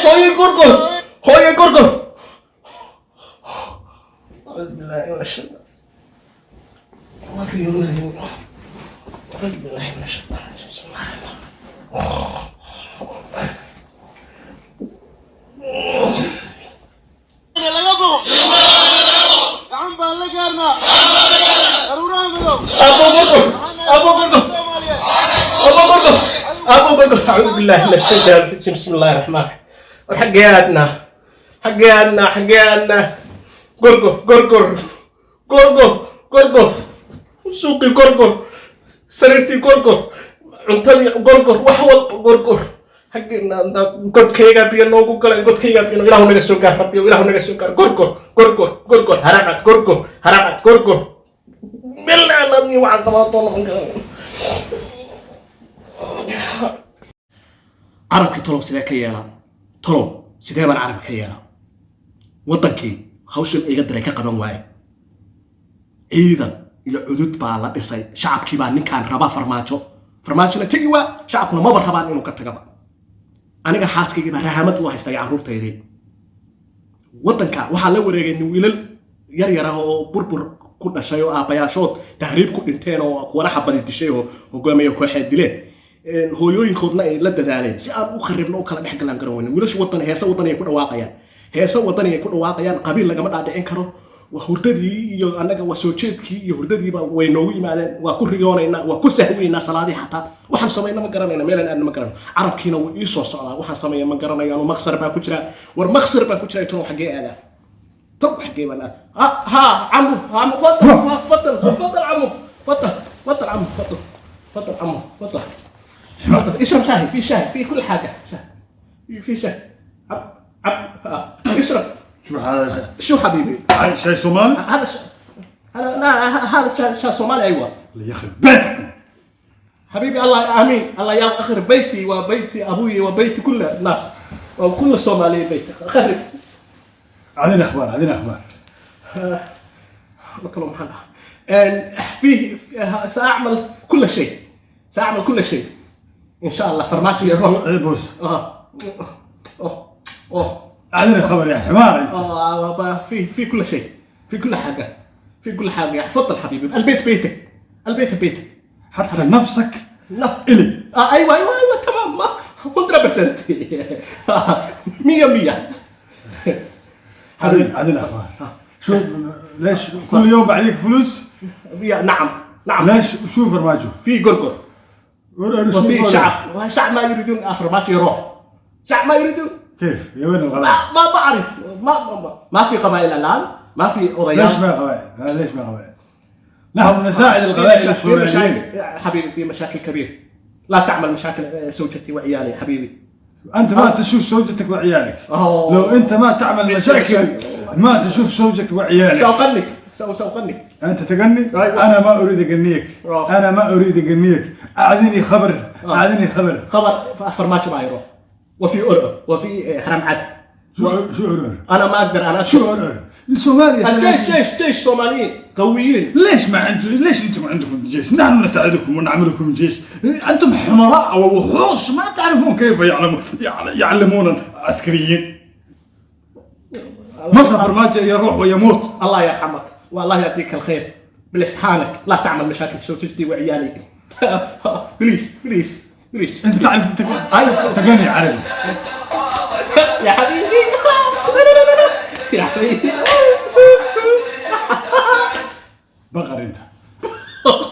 هوي قرقر هوي قرقر أعوذ بالله من الشيطان أعوذ بالله من الشيطان بسم الله الرحمن أبو بكر أعوذ بالله من الشيطان الرجيم بسم الله الرحمن الرحيم حقياتنا قرقر سوقي قرقر سريرتي قرقر عمتني قرقر وحول قرقر حقنا قد كيغا بينو قال قد كيغا بينو إله نجسوكار ربي إله نجسوكار قرقر هربت قرقر بالله أنني وعد ما طول عربك طلب سيدا كيالا طلب سيدا من عربك كيالا وطنكي هوشن إيغا دريكا قبان واي عيدا إلى عدود بالا إساي شعب كيبا نكان ربا فرماجو نتيجي وا شعبكنا ما برهبان إنو كتغبا أنيغا حاسكي كيبا رحمت الله يستاقي عرور تايدي وطنكا وحا لو ريغي نويلل يريراه بربر كنا شيء أبياشوت تهريب كل إنتين وأنا حبدي تشيء وقام يكون حد دليل هو ينخذنا لا تدالين سأب وخربنا وكلا نحكي لان كروين ولش وطن هي سو وطن يكون واقعيا هي سو وطن يكون واقعيا قبيل لقى ما دعين كرو وهرددي يو أنا وسوتشيتكي يهرددي وينوي معنا وكل ريوننا وكل سهوينا صلادي حتى وحن سمينا مقرننا ميلان أن مقرن عرب كينا ويسوع صلاة وحن سمينا مقرنا يعني مخسر بكتير والمخسر بكتير يتروح حقيقة أنا طب حكي أنا ها عمو تفضل عمو تفضل عمو تفضل عمو تفضل اشرب شاي في شاي في كل حاجة شاي في شاي اشرب شو هذا؟ شو حبيبي؟ شاي صومالي؟ هذا شاي صومالي أيوة اللي يخرب بيتك حبيبي الله آمين الله يا أخر بيتي وبيت أبوي وبيت كل الناس وكل الصومالي بيتك خرب عندنا أخبار نطلب محلها فيه سأعمل كل شيء إن شاء الله فرماتي يروح بوس أوه عندنا خبر يا حمار انت في كل شيء في كل حاجة تفضل حبيبي البيت بيتك حتى نفسك نعم إلي أيوة تمام 100% عندنا أخبار شو ليش كل يوم بعديك فلوس؟ نعم ليش شو فرماجو؟ في قرقر وفي شعب ما يريدون فرماجو يروح شعب ما يريدون كيف؟ يا وين القبائل؟ ما بعرف ما في قبائل الآن ما في أضياف ليش ما قبائل؟ ليش ما قبائل؟ نحن نساعد القبائل السوريين حبيبي في مشاكل كبيرة لا تعمل مشاكل زوجتي وعيالي حبيبي أنت ما تشوف زوجتك وعيالك لو أنت ما تعمل مشاكل ما تشوف زوجك وعيالك سأقنك أنت تغني؟ أنا ما أريد أغنيك أعطيني خبر خبر فرماجو ما يروح وفي أرقر وفي حرم عد شو أرقر؟ أنا ما أقدر شو أرقر؟ الصومالي جيش صوماليين قويين ليش أنتم ما عندكم جيش؟ نحن نساعدكم ونعملكم جيش أنتم حمراء ووحوش ما تعرفون كيف يعلمون عسكريين متى فرماجة يروح ويموت الله يرحمك والله يعطيك الخير بلسانك لا تعمل مشاكل زوجتي وعيالي بليز أنت تعرف تغني عربي يا حبيبي يا حبيبي بقر أنت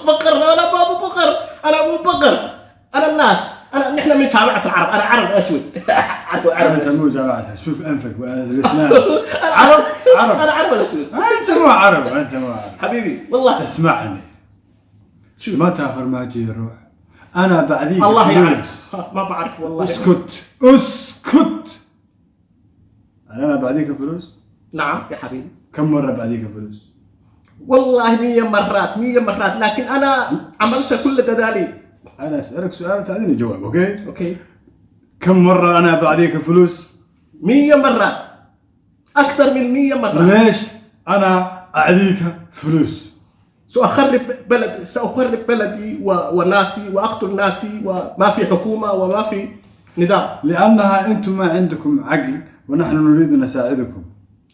بقر أنا أبو بقر أنا أبو بقر أنا الناس نحن من جامعة العرب أنا عرب أسود عرب أنت مو جامعتها شوف أنفك والأسنان أنا عرب الأسود أنت مو عرب حبيبي والله اسمعني شو متى فرماجي يروح أنا بعديك الله يعرف ما بعرف والله اسكت أنا بعديك فلوس نعم يا حبيبي كم مرة بعديك فلوس والله 100 مرات لكن أنا عملت كل دلالي أنا أسألك سؤال تعطيني جواب أوكي كم مرة أنا بعديك فلوس 100 مرات أكثر من 100 مرة ليش أنا أعطيك فلوس سأخرب بلدي وناسي وأقتل ناسي وما في حكومة وما في نظام. لأنها أنتم ما عندكم عقل ونحن نريد أن نساعدكم،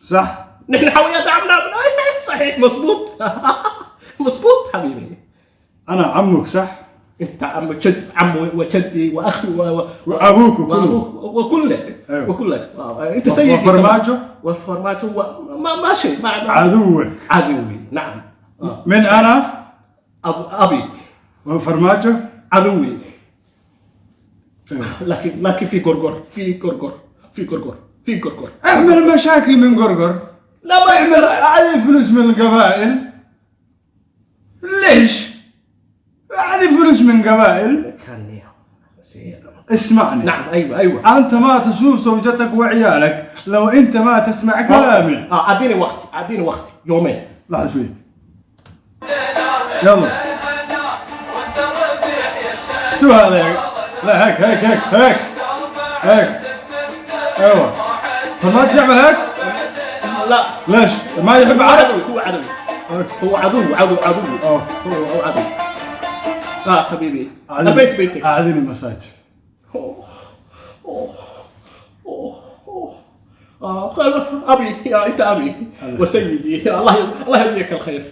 صح؟ نحن حاولنا دعمنا صحيح مظبوط. مظبوط حبيبي. أنا عمك صح؟ أنت عمي وجدي وأخي وأبوك وكله. أيوه. وكلك. أنت سيدي. والفرماجو ما شيء. عدوك. عدوي نعم. من أنا؟ أبي. وفرماجو؟ عدوي. أيوه. لكن في قرقر. اعمل مشاكل من قرقر. لا ما اعمل عليه فلوس من القبائل. ليش؟ عليه فلوس من قبائل. كان اسمعني. نعم ايوه. انت ما تشوف زوجتك وعيالك لو انت ما تسمع كلامي. اعطيني وقت يومين. لحظة شوي. يلا. شو هذا؟ لا هيك. ايوه. فما تعمل هيك؟ لا. ليش؟ ما يحب عربي؟ هو عدو. هو عدو. لا حبيبي. أبيت بيتك. أعطيني مساج. أبي يا أنت أبي وسيدي. الله يجزيك الخير.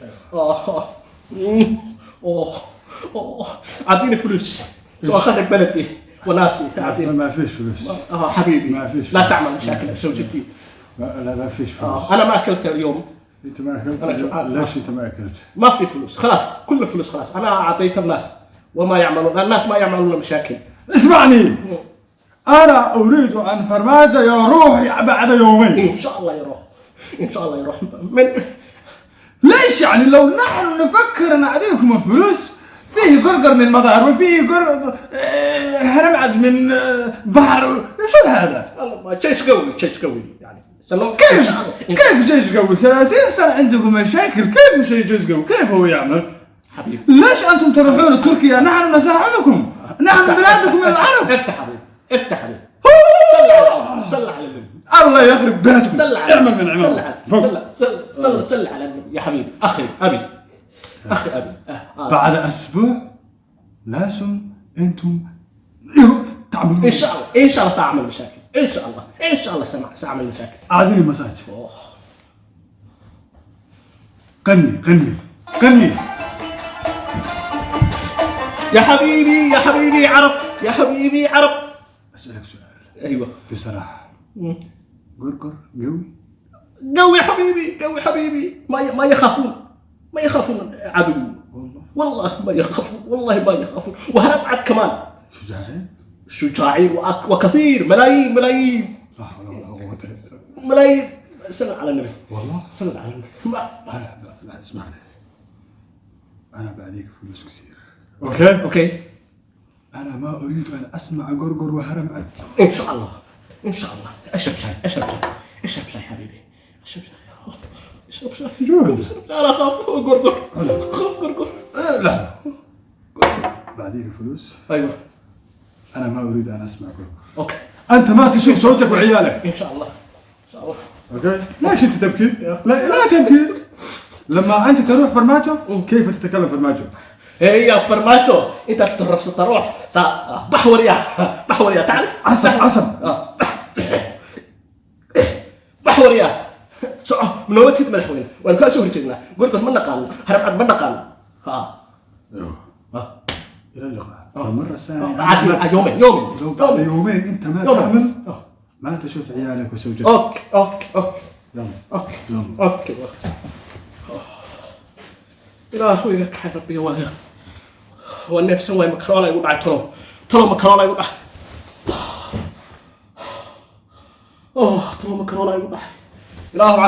أعطيني فلوس سأخرب بلدي وناسي. ما فيش فلوس. حبيبي ما فيش. لا تعمل مشاكل زوجتي. لا فيش فلوس. أنا ما أكلت اليوم. أنت ما أكلت؟ ليش أنت ما أكلت؟ ما في فلوس خلاص. كل الفلوس خلاص. أنا أعطيت الناس الناس ما يعملون مشاكل. اسمعني. أنا أريد أن فرماجة يروح بعد يومين. إن شاء الله يروح. من ليش يعني لو نحن نفكر نعطيكم الفلوس فيه قرقر من مطار وفيه هرمعد من بحر. شو هذا؟ جيش قوي يعني. كيف جيش قوي؟ 30 سنة عندكم مشاكل. كيف جيش قوي؟ كيف هو يعمل؟ حبيبي ليش أنتم تروحون تركيا؟ نحن نساعدكم. نحن بلادكم العرب. ارتاح حبيبي. صل على النبي. الله يخرب بيتكم. اعمل من عمل. صل على النبي يا حبيبي. أخي أبي. بعد أسبوع لازم أنتم تعملون. إن شاء الله سأعمل مشاكل. إن شاء الله سأعمل مشاكل. أعطيني مساج. قني. يا حبيبي عرب. أسألك سؤال. أيوة. بصراحة. قرقر قوي حبيبي. ما يخافون عدو. والله ما يخافون. وهربعد كمان. شجاعين وكثير. ملايين. لا حول ولا قوة إلا بالله. ملايين. صل على النبي. والله. صل على النبي. لا اسمعني. أنا بعديك فلوس كثير. أوكي. أنا ما أريد أن أسمع قرقر وهرمعد. إن شاء الله. أشرب شاي حبيبي. اشرب شاي. لا أخاف قرقر. لا. بعديك فلوس. أيوة. أنا ما أريد أن أسمع قرقر. أوكي. أنت ما تشوف زوجك وعيالك. إن شاء الله. أوكي. ليش أنت تبكي؟ لا تبكي. لما أنت تروح فرماجو كيف تتكلم فرماجو؟ هي فرماجو أنت تروح بحوريا تعرف؟ عصب. بحوريا من هو تيت ملحوين وأنا كأسوه تيجنا قلت من نقال هرب من نقال إلى اللقاء. مرة ثانية. عادي يومين أنت ما تعمل ما تشوف عيالك وزوجتك. أوكي. يلا. أوكي. إلهي لك حي ربي هو النفس هو مكرونة يقول بعد طلو مكرونة يقول بعد. طلو مكرونة يقول بعد. إلهي